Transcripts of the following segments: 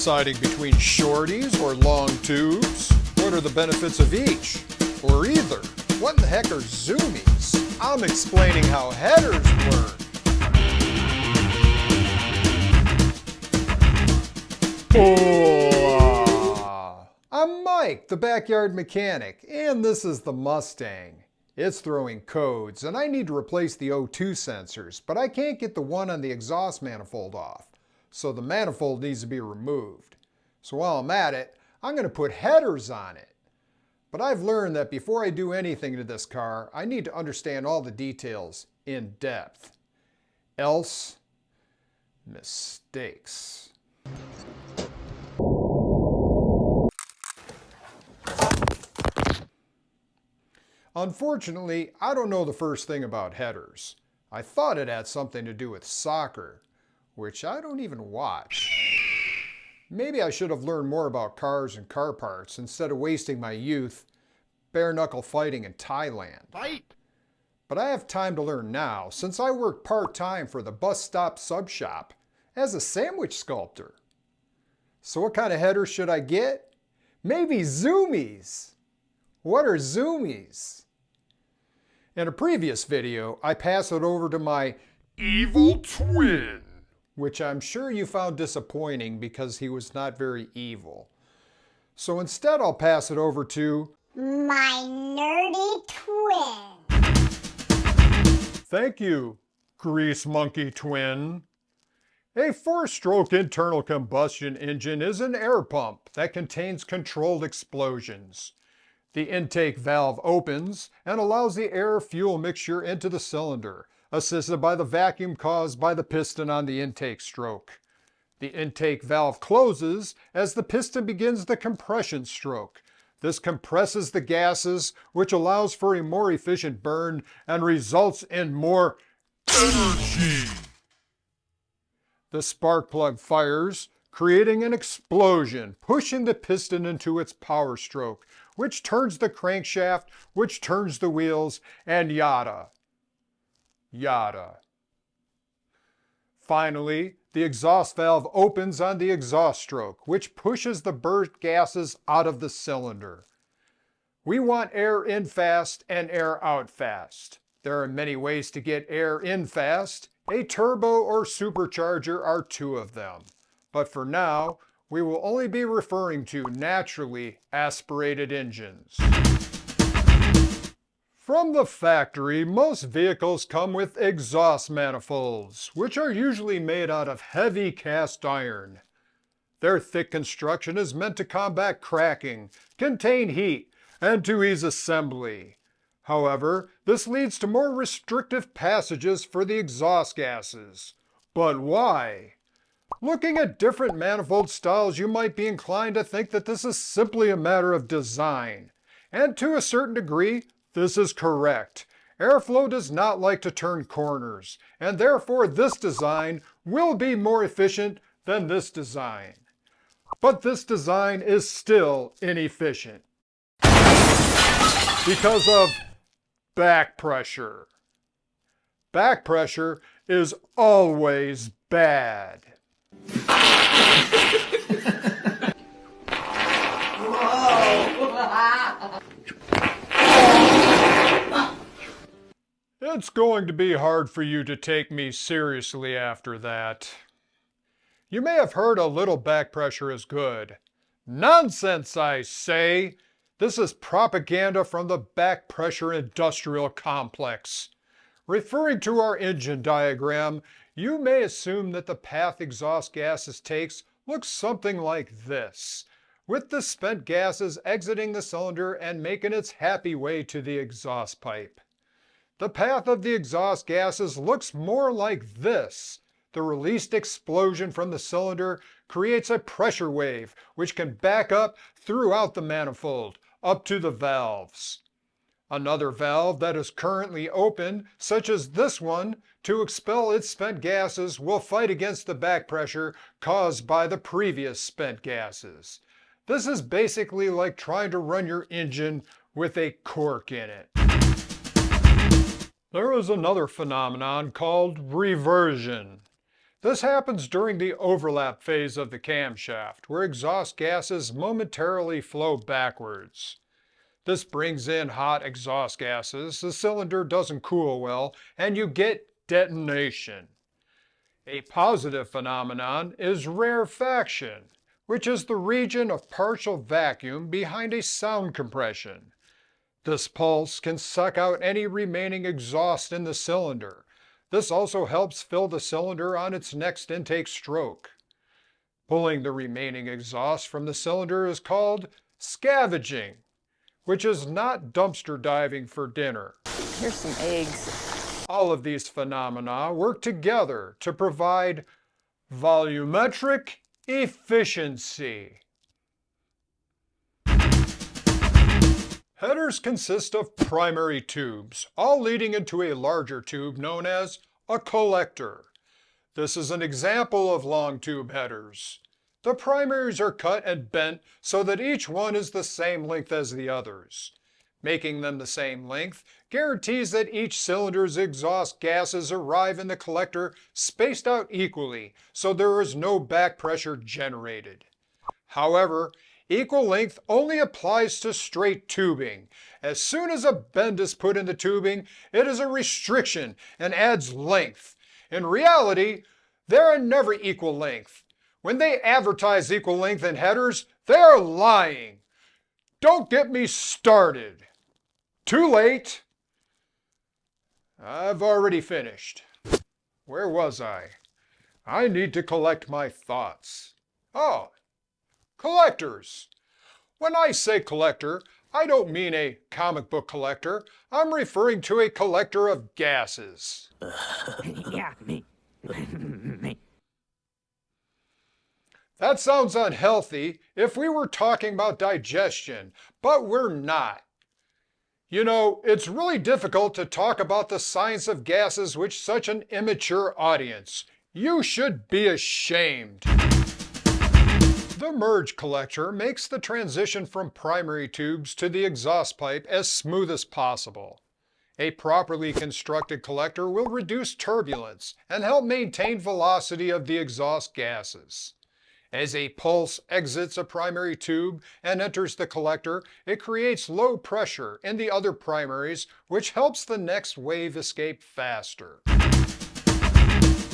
deciding between shorties or long tubes? What are the benefits of each? Or either? What in the heck are zoomies? I'm explaining how headers work. Hola! I'm Mike, the backyard mechanic, and this is the Mustang. It's throwing codes, and I need to replace the O2 sensors, but I can't get the one on the exhaust manifold off. So the manifold needs to be removed. So while I'm at it, I'm going to put headers on it. But I've learned that before I do anything to this car, I need to understand all the details in depth. Else, mistakes. Unfortunately, I don't know the first thing about headers. I thought it had something to do with soccer, which I don't even watch. Maybe I should have learned more about cars and car parts instead of wasting my youth bare-knuckle fighting in Thailand. Fight! But I have time to learn now since I work part-time for the bus stop sub shop as a sandwich sculptor. So what kind of headers should I get? Maybe Zoomies! What are Zoomies? In a previous video, I passed it over to my evil twin, which I'm sure you found disappointing because he was not very evil. So instead I'll pass it over to my nerdy twin. Thank you, Grease Monkey Twin. A 4-stroke internal combustion engine is an air pump that contains controlled explosions. The intake valve opens and allows the air-fuel mixture into the cylinder, assisted by the vacuum caused by the piston on the intake stroke. The intake valve closes as the piston begins the compression stroke. This compresses the gases, which allows for a more efficient burn and results in more energy. The spark plug fires, creating an explosion, pushing the piston into its power stroke, which turns the crankshaft, which turns the wheels, and yada. Yada. Finally, the exhaust valve opens on the exhaust stroke, which pushes the burnt gases out of the cylinder. We want air in fast and air out fast. There are many ways to get air in fast. A turbo or supercharger are two of them. But for now, we will only be referring to naturally aspirated engines. From the factory, most vehicles come with exhaust manifolds, which are usually made out of heavy cast iron. Their thick construction is meant to combat cracking, contain heat, and to ease assembly. However, this leads to more restrictive passages for the exhaust gases. But why? Looking at different manifold styles, you might be inclined to think that this is simply a matter of design. And to a certain degree, this is correct. Airflow does not like to turn corners, and therefore this design will be more efficient than this design. But this design is still inefficient because of back pressure. Back pressure is always bad. It's going to be hard for you to take me seriously after that. You may have heard a little back pressure is good. Nonsense, I say! This is propaganda from the back pressure industrial complex. Referring to our engine diagram, you may assume that the path exhaust gases takes looks something like this, with the spent gases exiting the cylinder and making its happy way to the exhaust pipe. The path of the exhaust gases looks more like this. The released explosion from the cylinder creates a pressure wave, which can back up throughout the manifold, up to the valves. Another valve that is currently open, such as this one, to expel its spent gases will fight against the back pressure caused by the previous spent gases. This is basically like trying to run your engine with a cork in it. There is another phenomenon called reversion. This happens during the overlap phase of the camshaft, where exhaust gases momentarily flow backwards. This brings in hot exhaust gases, the cylinder doesn't cool well, and you get detonation. A positive phenomenon is rarefaction, which is the region of partial vacuum behind a sound compression. This pulse can suck out any remaining exhaust in the cylinder. This also helps fill the cylinder on its next intake stroke. Pulling the remaining exhaust from the cylinder is called scavenging, which is not dumpster diving for dinner. Here's some eggs. All of these phenomena work together to provide volumetric efficiency. Headers consist of primary tubes, all leading into a larger tube known as a collector. This is an example of long tube headers. The primaries are cut and bent so that each one is the same length as the others. Making them the same length guarantees that each cylinder's exhaust gases arrive in the collector spaced out equally, so there is no back pressure generated. However, equal length only applies to straight tubing. As soon as a bend is put in the tubing, it is a restriction and adds length. In reality, they are never equal length. When they advertise equal length in headers, they are lying. Don't get me started. Too late. I've already finished. Where was I? I need to collect my thoughts. Oh, collectors. When I say collector, I don't mean a comic book collector. I'm referring to a collector of gases. Yeah, me. That sounds unhealthy if we were talking about digestion, but we're not. You know, it's really difficult to talk about the science of gases with such an immature audience. You should be ashamed. The merge collector makes the transition from primary tubes to the exhaust pipe as smooth as possible. A properly constructed collector will reduce turbulence and help maintain velocity of the exhaust gases. As a pulse exits a primary tube and enters the collector, it creates low pressure in the other primaries, which helps the next wave escape faster.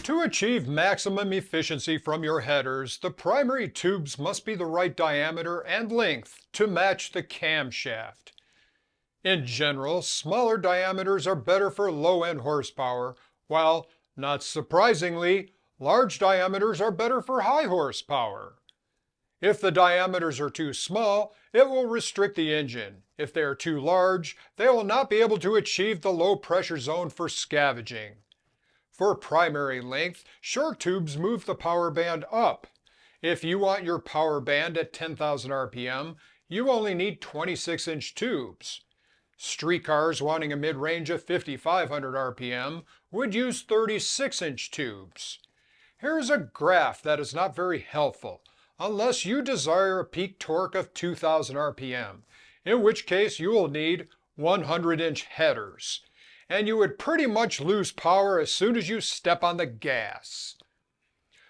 To achieve maximum efficiency from your headers, the primary tubes must be the right diameter and length to match the camshaft. In general, smaller diameters are better for low-end horsepower, while, not surprisingly, large diameters are better for high horsepower. If the diameters are too small, it will restrict the engine. If they are too large, they will not be able to achieve the low pressure zone for scavenging. For primary length, short tubes move the power band up. If you want your power band at 10,000 RPM, you only need 26-inch tubes. Streetcars wanting a mid-range of 5,500 RPM would use 36-inch tubes. Here's a graph that is not very helpful, unless you desire a peak torque of 2,000 RPM, in which case you will need 100-inch headers, and you would pretty much lose power as soon as you step on the gas.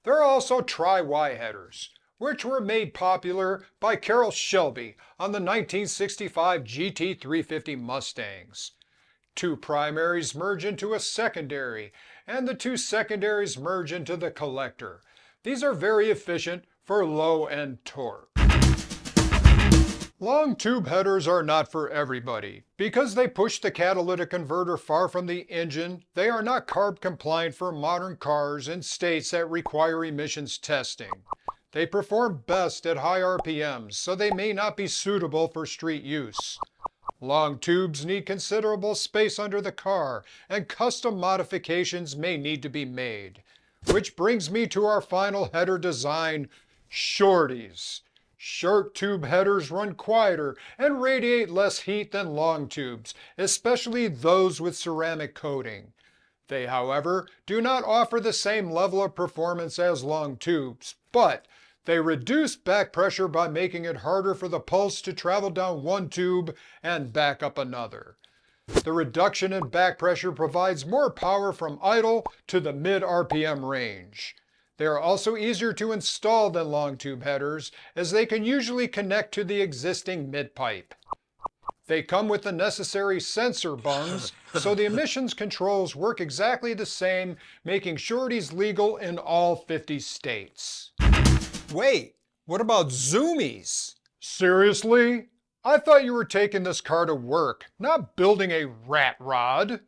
There are also tri-Y headers, which were made popular by Carroll Shelby on the 1965 GT350 Mustangs. Two primaries merge into a secondary, and the two secondaries merge into the collector. These are very efficient for low-end torque. Long tube headers are not for everybody. Because they push the catalytic converter far from the engine, they are not CARB compliant for modern cars in states that require emissions testing. They perform best at high RPMs, so they may not be suitable for street use. Long tubes need considerable space under the car, and custom modifications may need to be made. Which brings me to our final header design, Shorties. Short tube headers run quieter and radiate less heat than long tubes, especially those with ceramic coating. They, however, do not offer the same level of performance as long tubes, but they reduce back pressure by making it harder for the pulse to travel down one tube and back up another. The reduction in back pressure provides more power from idle to the mid-RPM range. They are also easier to install than long tube headers, as they can usually connect to the existing mid-pipe. They come with the necessary sensor bungs, so the emissions controls work exactly the same, making Shorties legal in all 50 states. Wait, what about Zoomies? Seriously? I thought you were taking this car to work, not building a rat rod.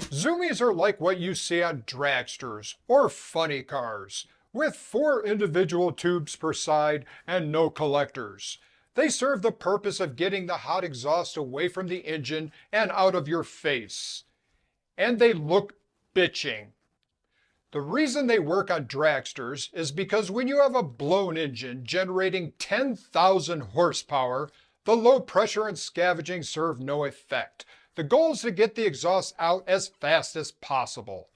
Zoomies are like what you see on dragsters or funny cars, with 4 individual tubes per side and no collectors. They serve the purpose of getting the hot exhaust away from the engine and out of your face. And they look bitching. The reason they work on dragsters is because when you have a blown engine generating 10,000 horsepower, the low pressure and scavenging serve no effect. The goal is to get the exhaust out as fast as possible.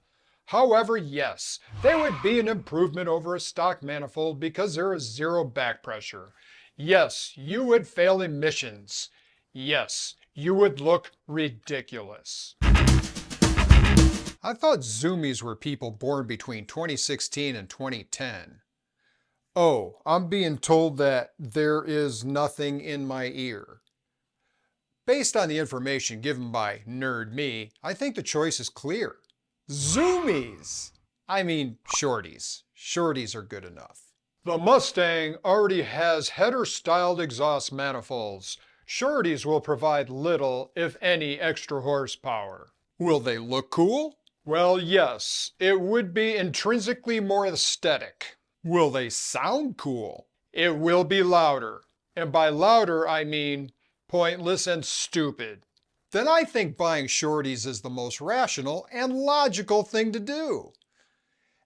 However, yes, they would be an improvement over a stock manifold because there is zero back pressure. Yes, you would fail emissions. Yes, you would look ridiculous. I thought Zoomies were people born between 2016 and 2010. Oh, I'm being told that there is nothing in my ear. Based on the information given by Nerd Me, I think the choice is clear. Zoomies! I mean Shorties. Shorties are good enough. The Mustang already has header-styled exhaust manifolds. Shorties will provide little, if any, extra horsepower. Will they look cool? Well, yes, it would be intrinsically more aesthetic. Will they sound cool? It will be louder. And by louder, I mean pointless and stupid. Then I think buying Shorties is the most rational and logical thing to do.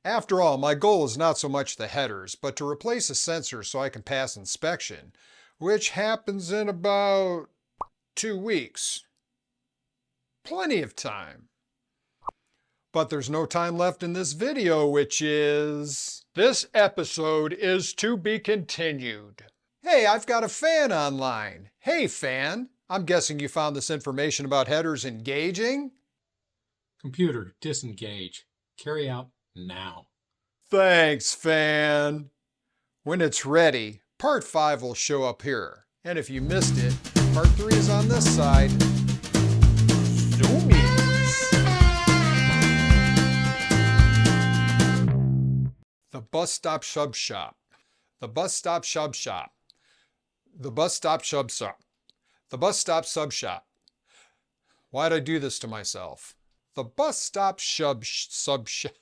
After all, my goal is not so much the headers, but to replace a sensor so I can pass inspection, which happens in about 2 weeks. Plenty of time. But there's no time left in this video, which is... This episode is to be continued. Hey, I've got a fan online. Hey, fan. I'm guessing you found this information about headers engaging? Computer, disengage. Carry out now. Thanks, fan. When it's ready, part 5 will show up here. And if you missed it, part 3 is on this side. Zoomies. The bus stop sub shop. The bus stop sub shop. The bus stop sub shop. The bus stop sub shop. Why'd I do this to myself? The bus stop sub shop.